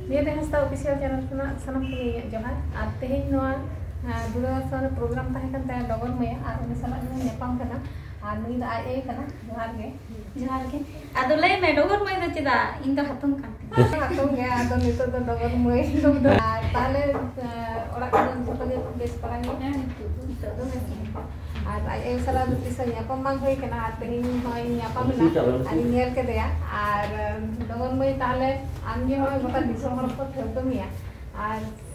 Dia dengan tahu official channel kena sanam punya Johan. Artinya noa dulu soal program tahu kan tahu dogon maya. Ini salah ini nyepam kena. Ini dah ayah kena Johan ke. Ado leh me dogon maya tu cida. Indo hatung kan. Hatung ya. Ado itu tu dogon maya itu tu. Tahle orang kadang sebagai base perangnya itu tu macam. Ayah salah tu kisah nyepam mang hui kena. Artinya hui nyepam kena. Ani nyel ke dia. Dogon maya tahle anje hui bukan disomor pot tu maya.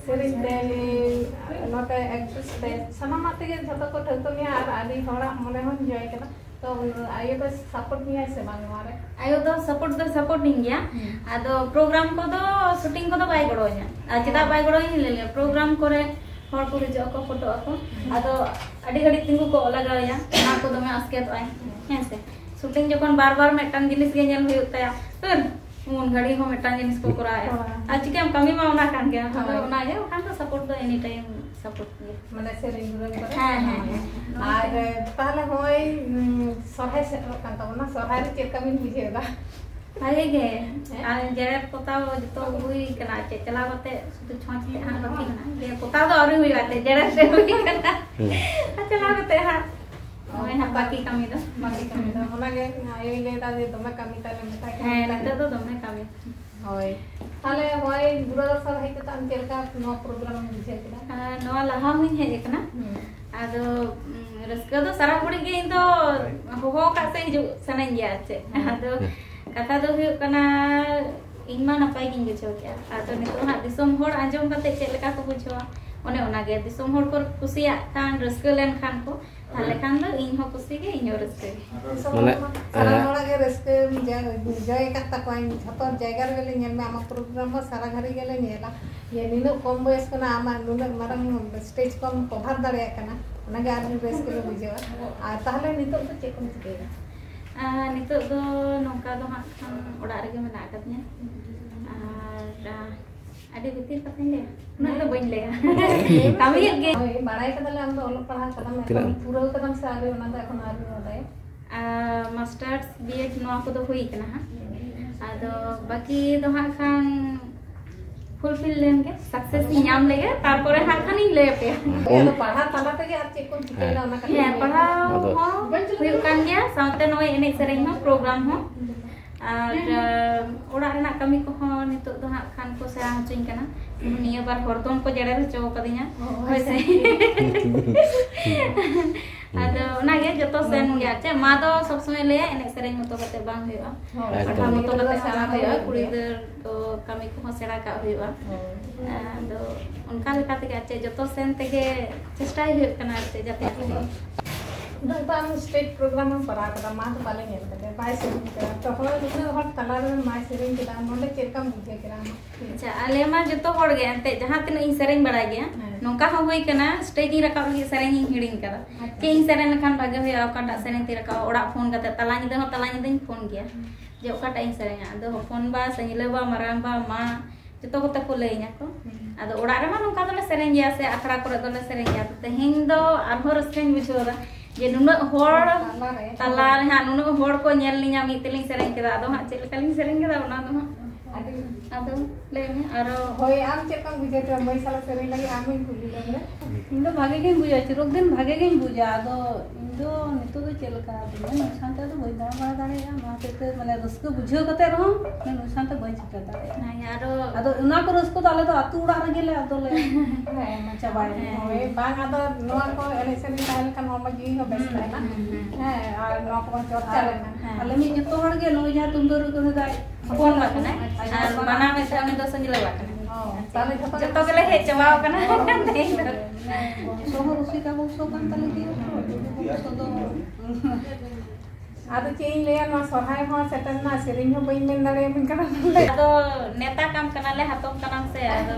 Sering dari note actress deh. Sama mati kan satu kot tu maya. Adi orang mana pun joy kena. तो आयो तो support नहीं है से बांग मारे आयो तो सपोर्ट नहीं गया आदो प्रोग्राम को तो शूटिंग को तो बाय गड़ो nya चिता बाय गड़ो ही ले ले प्रोग्राम करे हर को जो को फोटो ako आदो अडी घड़ी तिंगु को लगाव या ना को दमे आस्केत आय हेसे शूटिंग जखन बार-बार मेटन जिनिस गे नेल हुई तया तुन उन घड़ी हो मेटन जिनिस को कराय आ चिकेम कमी मा ओना कान गया तो ओना ये कान तो सपोर्ट तो एनी टाइम सपोर्ट माने से रिंगुरन करे हां ताले होय सरहाय से कान तो ना सरहाय रे चेक कमी बुझेगा भागे गे आ जेरे पोता जतो हुई कना चे चला बते सुतु छाछ ते हां बाकी कना जे पोता तो और हुई बाते जेरे से हुई कना चला बते हां ओय हा बाकी कमी तो ओना गे आयो ले ता जे दमे कमी ताले मता हां नते तो दमे कमी होय ताले होय दूरदर्शन है त हम केलका नो प्रोग्राम बुझे केना नो लहा हुई है एकना आदो रस्का तो सारा गुड़ी गे इन तो हो का से हिजु सनन गया छे आदो कथा दो हुई कना इनमा नपाय गिन बुझो क्या आदो नितो हा दिसोम होड़ आंजम कते चेक लेका को बुझवा ओने ओना गे दिसोम होड़ को कुसिया कान रस्का लेन खान को ताले कान दो इन हो कुसी गे इन रस्का माने सारा होड़ा गे रस्का जय का तकवाइन झपर जयगार गेले नेल में आमा प्रोग्राम हो सारा घरी गेले नेला ये निनो कम बयस कना आमा नुन मारंग स्टेज कम कवर दाड़े कना ओना गे आदमी रस्का ले बुझेवा आ ताहले नितो तो चेक कम चिकेगा नितो दो नोका दो हां खान ओड़ा रे गे मेना कतने आर आदि भीतर कतन ले ना तो बइन ले कमी गे बाड़ाई कदले हम तो ओलक पढ़ा कदम पूरा कदम से आरे ओना दा एखन आरे होदाय मास्टर्स बीएड नोआ को दो हुई कना हां आदो बाकी दो हां खान फुलफिल लेंगे सक्सेस नाम लेगे तारपरे हां खान इन ले पे तो पढ़ा तला ते आर चेक कोन चिकेला ओना का है पढ़ा हो हुई कान गया साथे नोय एने सेरेंग हो प्रोग्राम हो और ओड़ा रेना कमी को हो नितो दो हां खान को सेरा हचुइन कना निया बार हरदम को जड़े रचो कदिया होइसे आदो ओना गे जतो सेन गया चे मा दो सब समय ले एने सेरेंग मतो कते बांग होइबा पढ़ा मतो कते सेरा होइबा कुड़ी दर तो कमी को सेरा का होइबा आदो उनका लेका ते चे जतो सेन तेगे चेष्टा होय कना चे जते तो हम स्टेज प्रोग्राम में पढ़ा कदा मा तो बाले नेल कते बाय से तो हो इतना हट तला रे माय सेरेंग केदा नोले चेकम बुझे केरा अच्छा आले मा जतो होड़ गे अंते जहां तिन इन सेरेंग बड़ा गया नोका हो होई कना स्टेज नी रका गे सेरेंग हिडिंग कदा के इन सेरेंग लखान बागे होय ओकाटा सेरेंग ती रका ओड़ा फोन कते तला नि फोन गया जे ओकाटा इन सेरेंग आदो फोन बा संगिले बा माराम बा मा जतो को तको लेया को आदो ओड़ा रे मा नोका दोले सेरेंग गया से अखड़ा करे दोले सेरेंग गया तो हिंग दो आरहो रस्केन बुझोदा जे नुनो होड़ तला हां नुनो होड़ को नेल लिया मितलिंग सेरेंग केदा आदो हां चेल कलिंग सेरेंग केदा ओना दो आदो ले में आरो होय आम चेकम बुझे तो मई साला सेरेंग लगे आमी भूली ले इंदो भागे के बुझा चिरोक दिन भागे के बुझा आदो इंदो नितो दो चेलका दिन शांत तो बई दाम बड़ा दाड़े माते ते माने रस्को बुझो कते रहो ने शांत बई चिता दाड़े ना यारो आदो उना को रस्को ताले तो आतु उड़ा रे गेले आदो ले मचा बाय होय बांग आदो नोआ को एने सेरेंग ताहल का नोमा जी हो बेस ना है और नो को चर्चा लेना आले मी जतो हड़ गे नो जा तुम दो को दाई फोन बाकना और बना में से उनी दो संजले बाकना ताले जतो गेले हे चवाओ कना सोहो रुसी का वो सो कान ताले दियो सो दो आदो चेइन लेया नो सरहाय हो सेटन ना सेरेंग हो बइन मेन दाड़े मिन कना आदो नेता काम कना ले हातम कना से आदो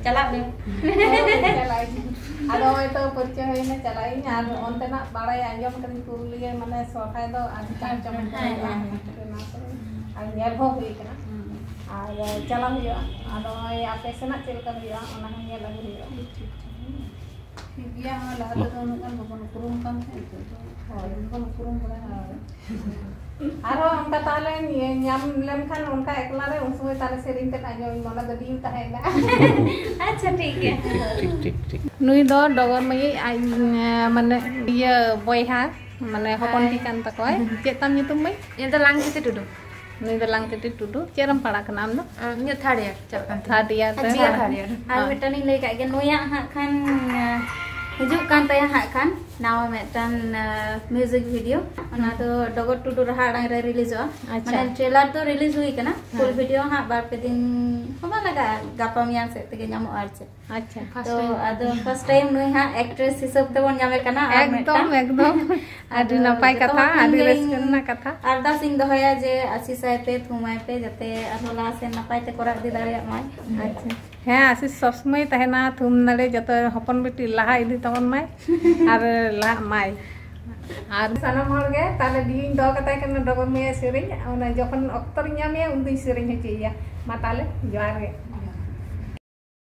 चला दे आदो तो परिचय होय ने चलाई आर ओनते ना बाड़ाय आंजम कन पुरुलिया माने सरहाय दो आदि काम जमन और नेल हो हुई कना और चला हुआ आदो आपे सेना चेल का हुआ ओना नेल हुआ ठीक गया हाँ लहा तो उनका बबन कुरुम kan itu बबन कुरुम बड़ा aro angka tale nyam lem kan onka ekla re un somoy tale sering te anjo mona do diu tahena अच्छा ठीक है ठीक nui do dogor mai ai mane dia boyha mane hopon ti kan takoy cek tam nyutum mai ये तो लांग से Tudu nui do lang titi tudu ceram pada kenam do ये third year चपन third year te third year আর মিটানি লই কাগে নোয়া হা খান हिजुक kan taya ha kan nawa metan music video ona to dogot tudu raha dang re release mane trailer to release hui kana full video ha bar pe din hoba laga gapa mian se tege nyamo arche acha तो अद first time नुई हा actress हिसाब ते बन जामे कना एकदम adi napai katha adi reskena katha आरदा Singh दोहया जे आशीषाय पे थुमाय पे जते अरोला से नापाय ते करा दि दारिया माय अच्छा ᱦᱮᱸ ᱟᱥᱤᱥ ᱥᱚᱵ ᱥᱚᱢᱚᱭ ᱛᱟᱦᱮᱱᱟ ᱛᱷᱩᱢ ᱱᱟᱲᱮ ᱡᱚᱛᱚ ᱦᱚᱯᱚᱱ ᱵᱤᱴᱤ ᱞᱟᱦᱟ ᱤᱫᱤ ᱛᱟᱵᱚᱱ ᱢᱟᱭ ᱟᱨ ᱞᱟᱦᱟ ᱢᱟᱭ ᱟᱨ ᱥᱟᱱᱟᱢ ᱦᱚᱲ ᱜᱮ ᱛᱟᱦᱞᱮ ᱫᱤᱭᱤᱧ ᱫᱚᱦᱚ ᱠᱟᱛᱟᱭ ᱠᱟᱱᱟ ᱰᱚᱜᱚᱨ ᱢᱟᱹᱭ ᱥᱮᱨᱮᱧ ᱚᱱᱟ ᱡᱚᱠᱷᱚᱱ ᱚᱠᱛᱚ ᱨᱤᱧ ᱧᱟᱢᱮᱭᱟ ᱩᱱ ᱫᱩᱧ ᱥᱮᱨᱮᱧ ᱦᱚᱪᱚᱭᱮᱭᱟ ᱢᱟ ᱛᱟᱦᱞᱮ ᱡᱚᱦᱟᱨ ᱜᱮ